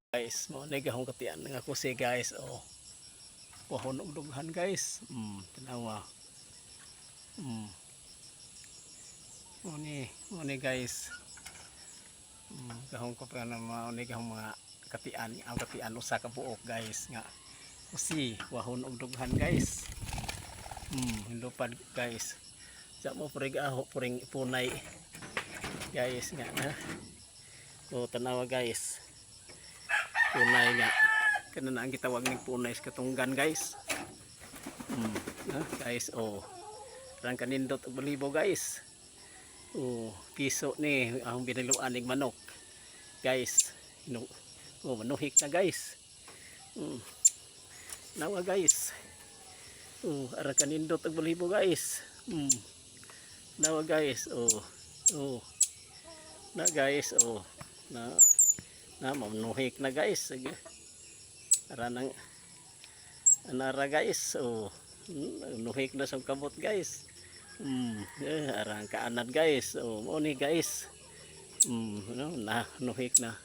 Guys, mo negahong katian nga kusi guys. Oh, pohon og dughan guys. Tanawa. Muni guys. Gahong ko pa na gahong mga katian, ang katian usa ka buok guys nga kusi wahon og dughan guys. Hindupad guys. Sa mo purig aho puring punay guys nga na. Oh, tanawa guys. Punay nga kana na ang gitawag ning punay sa katunggan guys. Guys, oh rang kanindot og balibo guys. Oh, piso ni ang biniluan ning manok guys. Oh, manuhik na guys. Nawa guys. Oh, ara kanindot og balibo guys. Nawa guys. Oh na guys. Oh na manuhik na guys. Sige. Ara nang anara guys. Oh, nuhik na sa kabot guys. Arang kaanad guys. Oh, mo ni guys. Na nuhik na.